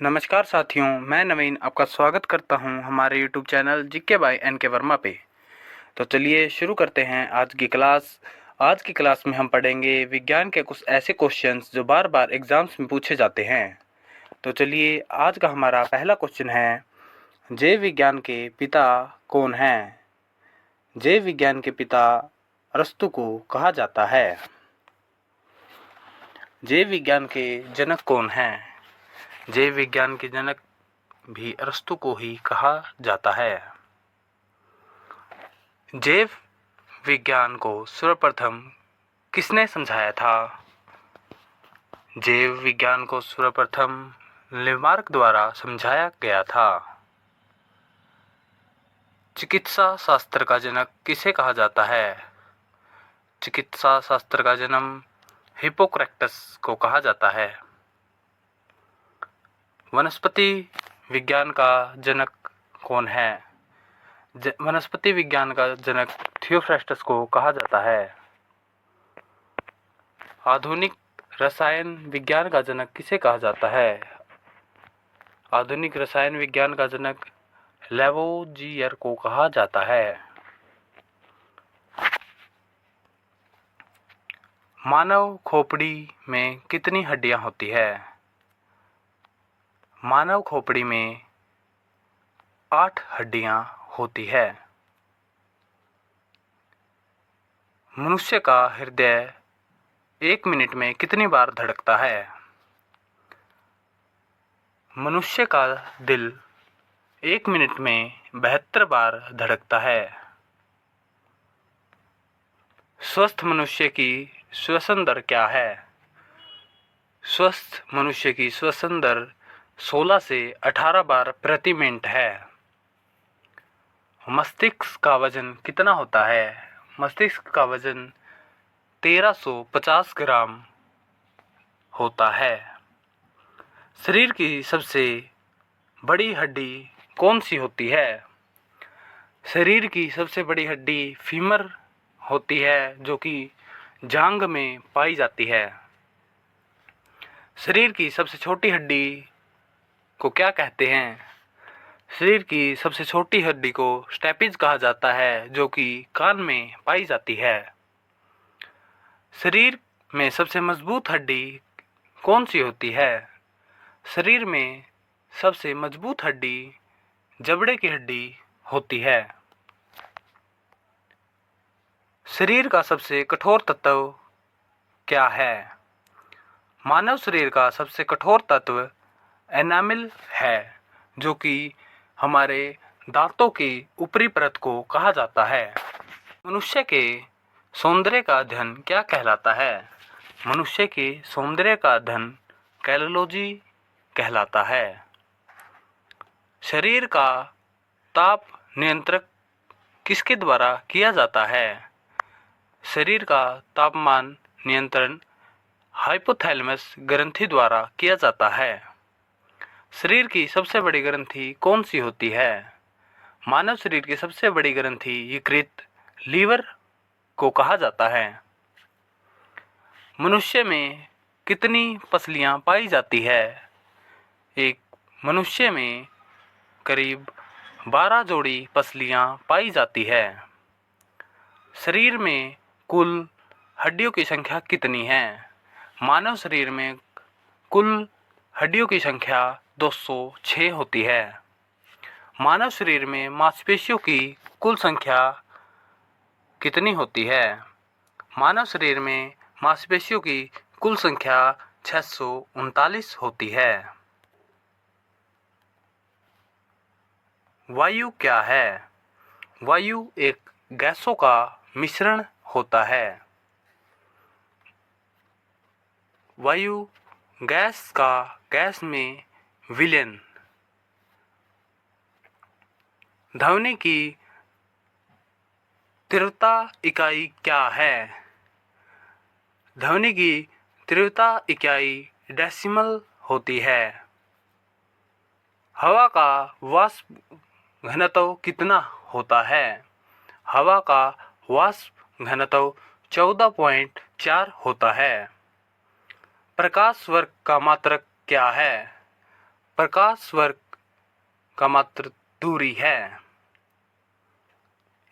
नमस्कार साथियों, मैं नवीन आपका स्वागत करता हूं हमारे YouTube channel GK by NK Verma पे। तो चलिए शुरू करते हैं आज की क्लास। आज की क्लास में हम पढ़ेंगे विज्ञान के कुछ ऐसे क्वेश्चंस जो बार बार एग्जाम्स में पूछे जाते हैं। तो चलिए आज का हमारा पहला क्वेश्चन है, जैव विज्ञान के पिता कौन हैं? जैव विज्ञान के पिता अरस्तु को कहा जाता है। जैव विज्ञान के जनक कौन हैं? जैव विज्ञान के जनक भी अरस्तु को ही कहा जाता है। जैव विज्ञान को सर्वप्रथम किसने समझाया था? जैव विज्ञान को सर्वप्रथम लेमार्क द्वारा समझाया गया था। चिकित्सा शास्त्र का जनक किसे कहा जाता है? चिकित्सा शास्त्र का जन्म हिप्पोक्रेटस को कहा जाता है। वनस्पति विज्ञान का जनक कौन है? वनस्पति विज्ञान का जनक थियोफ्रास्टस को कहा जाता है। आधुनिक रसायन विज्ञान का जनक किसे कहा जाता है? आधुनिक रसायन विज्ञान का जनक लैवोजियर को कहा जाता है। मानव खोपड़ी में कितनी हड्डियां होती है? मानव खोपड़ी में 8 हड्डियां होती है। मनुष्य का हृदय 1 मिनट में कितनी बार धड़कता है? मनुष्य का दिल 1 मिनट में 72 बार धड़कता है। स्वस्थ मनुष्य की श्वसन दर क्या है? स्वस्थ मनुष्य की श्वसन दर 16 से 18 बार प्रति मिनट है। मस्तिष्क का वजन कितना होता है? मस्तिष्क का वजन 1350 ग्राम होता है। शरीर की सबसे बड़ी हड्डी कौन सी होती है? शरीर की सबसे बड़ी हड्डी फीमर होती है, जो कि जांघ में पाई जाती है। शरीर की सबसे छोटी हड्डी को क्या कहते हैं? शरीर की सबसे छोटी हड्डी को स्टेपिज कहा जाता है, जो कि कान में पाई जाती है। शरीर में सबसे मजबूत हड्डी कौन सी होती है? शरीर में सबसे मजबूत हड्डी जबड़े की हड्डी होती है। शरीर का सबसे कठोर तत्व क्या है? मानव शरीर का सबसे कठोर तत्व एनामिल है, जो कि हमारे दांतों की ऊपरी परत को कहा जाता है। मनुष्य के सौंदर्य का अध्ययन क्या कहलाता है? मनुष्य के सौंदर्य का अध्ययन कैलोलॉजी कहलाता है। शरीर का ताप नियंत्रण किसके द्वारा किया जाता है? शरीर का तापमान नियंत्रण हाइपोथैलेमस ग्रंथि द्वारा किया जाता है। शरीर की सबसे बड़ी ग्रंथि कौन सी होती है? मानव शरीर की सबसे बड़ी ग्रंथि यकृत लीवर को कहा जाता है। मनुष्य में कितनी पसलियां पाई जाती है? एक मनुष्य में करीब 12 जोड़ी पसलियां पाई जाती है। शरीर में कुल हड्डियों की संख्या कितनी है? मानव शरीर में कुल हड्डियों की संख्या 206 होती है। मानव शरीर में मांसपेशियों की कुल संख्या कितनी होती है? मानव शरीर में मांसपेशियों की कुल संख्या 639 होती है। वायु क्या है? वायु एक गैसों का मिश्रण होता है। वायु गैस में विलयन। ध्वनि की तीव्रता इकाई क्या है? ध्वनि की तीव्रता इकाई डेसिमल होती है। हवा का वाष्प घनत्व कितना होता है? हवा का वाष्प घनत्व 14.4 होता है। प्रकाश वर्ग का मात्रक क्या है? प्रकाश वर्ष का मात्र दूरी है?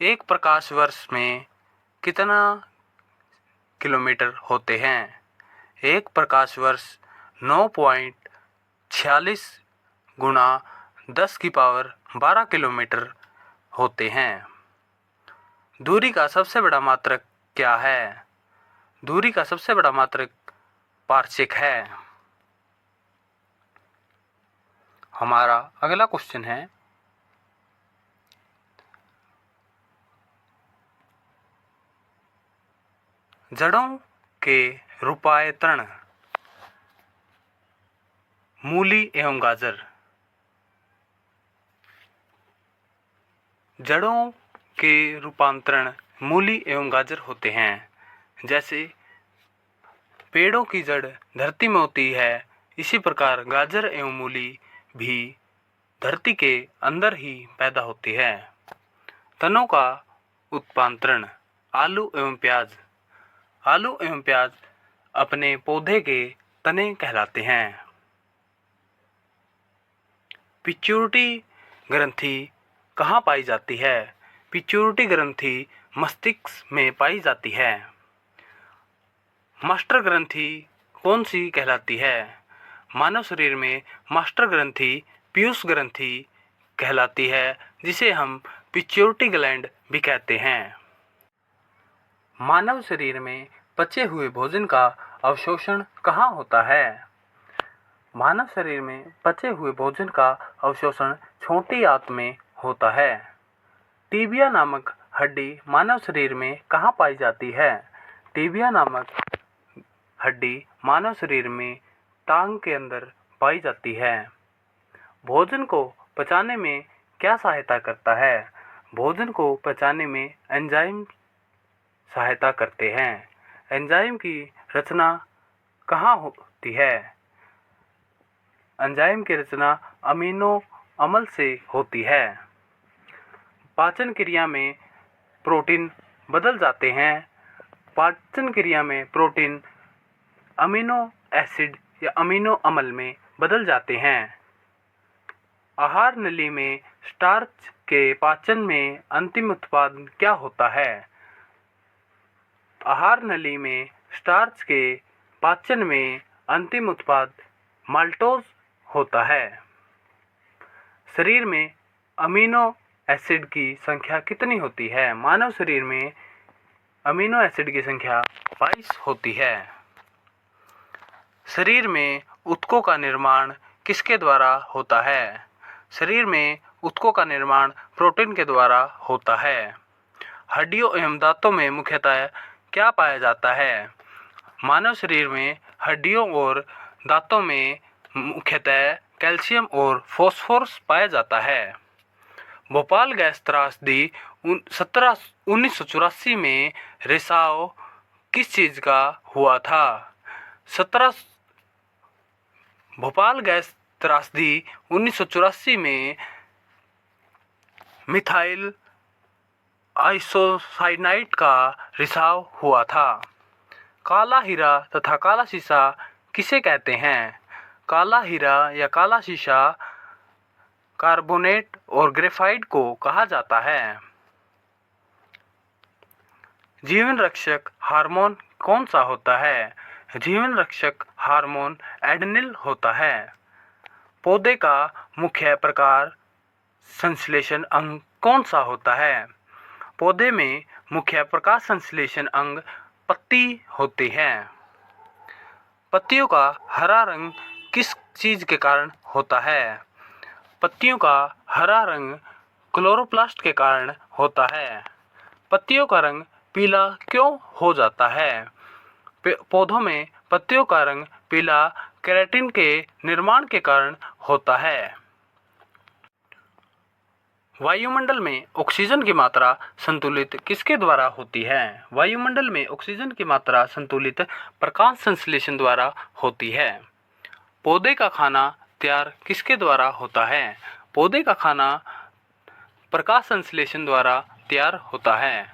एक प्रकाश वर्ष में कितना किलोमीटर होते हैं? एक प्रकाश वर्ष 9.46 गुणा 10⁻12 किलोमीटर होते हैं। दूरी का सबसे बड़ा मात्रक क्या है? दूरी का सबसे बड़ा मात्रक पारसेक है। हमारा अगला क्वेश्चन है, जड़ों के रूपांतरण मूली एवं गाजर। जड़ों के रूपांतरण मूली एवं गाजर होते हैं। जैसे पेड़ों की जड़ धरती में होती है, इसी प्रकार गाजर एवं मूली भी धरती के अंदर ही पैदा होती है। तनों का उत्पांतरण आलू एवं प्याज। आलू एवं प्याज अपने पौधे के तने कहलाते हैं। पिट्यूटरी ग्रंथि कहाँ पाई जाती है? पिट्यूटरी ग्रंथि मस्तिष्क में पाई जाती है। मास्टर ग्रंथि कौन सी कहलाती है? मानव शरीर में मास्टर ग्रंथि पीयूष ग्रंथि कहलाती है, जिसे हम पिट्यूटरी ग्लैंड भी कहते हैं। मानव शरीर में पचे हुए भोजन का अवशोषण कहाँ होता है? मानव शरीर में पचे हुए भोजन का अवशोषण छोटी आंत में होता है। टीबिया नामक हड्डी मानव शरीर में कहाँ पाई जाती है? टीबिया नामक हड्डी मानव शरीर में टांग के अंदर पाई जाती है। भोजन को पचाने में क्या सहायता करता है? भोजन को पचाने में एंजाइम सहायता करते हैं। एंजाइम की रचना कहाँ होती है? एंजाइम की रचना अमीनो अम्ल से होती है। पाचन क्रिया में प्रोटीन बदल जाते हैं। पाचन क्रिया में प्रोटीन अमीनो एसिड या अमीनो अम्ल में बदल जाते हैं। आहार नली में स्टार्च के पाचन में अंतिम उत्पाद क्या होता है? आहार नली में स्टार्च के पाचन में अंतिम उत्पाद माल्टोज होता है। शरीर में अमीनो एसिड की संख्या कितनी होती है? मानव शरीर में अमीनो एसिड की संख्या 22 होती है। शरीर में ऊतकों का निर्माण किसके द्वारा होता है? शरीर में ऊतकों का निर्माण प्रोटीन के द्वारा होता है। हड्डियों एवं दांतों में मुख्यतः क्या पाया जाता है? मानव शरीर में हड्डियों और दांतों में मुख्यतः कैल्शियम और फास्फोरस पाया जाता है। भोपाल गैस त्रासदी 1984 में रिसाव किस चीज का हुआ था? भोपाल गैस त्रासदी 1984 में मिथाइल आइसोसाइनाइड का रिसाव हुआ था। काला हीरा तथा काला शीशा किसे कहते हैं? काला हीरा या काला शीशा कार्बोनेट और ग्रेफाइट को कहा जाता है। जीवन रक्षक हार्मोन कौन सा होता है? जीवन रक्षक हार्मोन एड्रेनल होता है। पौधे का मुख्य प्रकाश संश्लेषण अंग कौन सा होता है? पौधे में मुख्य प्रकाश संश्लेषण अंग पत्ती होती है। पत्तियों का हरा रंग किस चीज के कारण होता है? पत्तियों का हरा रंग क्लोरोप्लास्ट के कारण होता है। पत्तियों का रंग पीला क्यों हो जाता है? पौधों में पत्तियों का रंग पीला केराटिन के निर्माण के कारण होता है। वायुमंडल में ऑक्सीजन की मात्रा संतुलित किसके द्वारा होती है? वायुमंडल में ऑक्सीजन की मात्रा संतुलित प्रकाश संश्लेषण द्वारा होती है। पौधे का खाना तैयार किसके द्वारा होता है? पौधे का खाना प्रकाश संश्लेषण द्वारा तैयार होता है।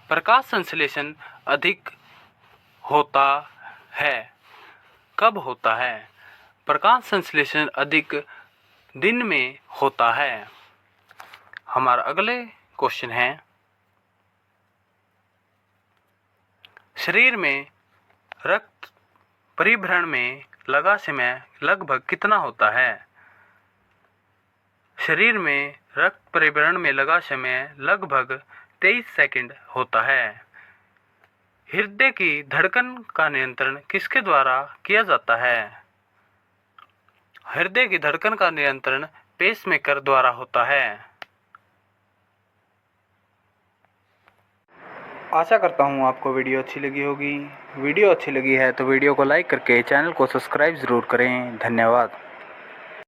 प्रकाश संश्लेषण अधिक होता है कब होता है? प्रकाश संश्लेषण अधिक दिन में होता है। हमारा अगले क्वेश्चन है, शरीर में रक्त परिभ्रमण में लगा समय लगभग कितना होता है? शरीर में रक्त परिभ्रमण में लगा समय लगभग 23 सेकंड होता है। हृदय की धड़कन का नियंत्रण किसके द्वारा किया जाता है? हृदय की धड़कन का नियंत्रण पेसमेकर द्वारा होता है। आशा करता हूँ आपको वीडियो अच्छी लगी होगी। वीडियो अच्छी लगी है तो वीडियो को लाइक करके चैनल को सब्सक्राइब ज़रूर करें। धन्यवाद।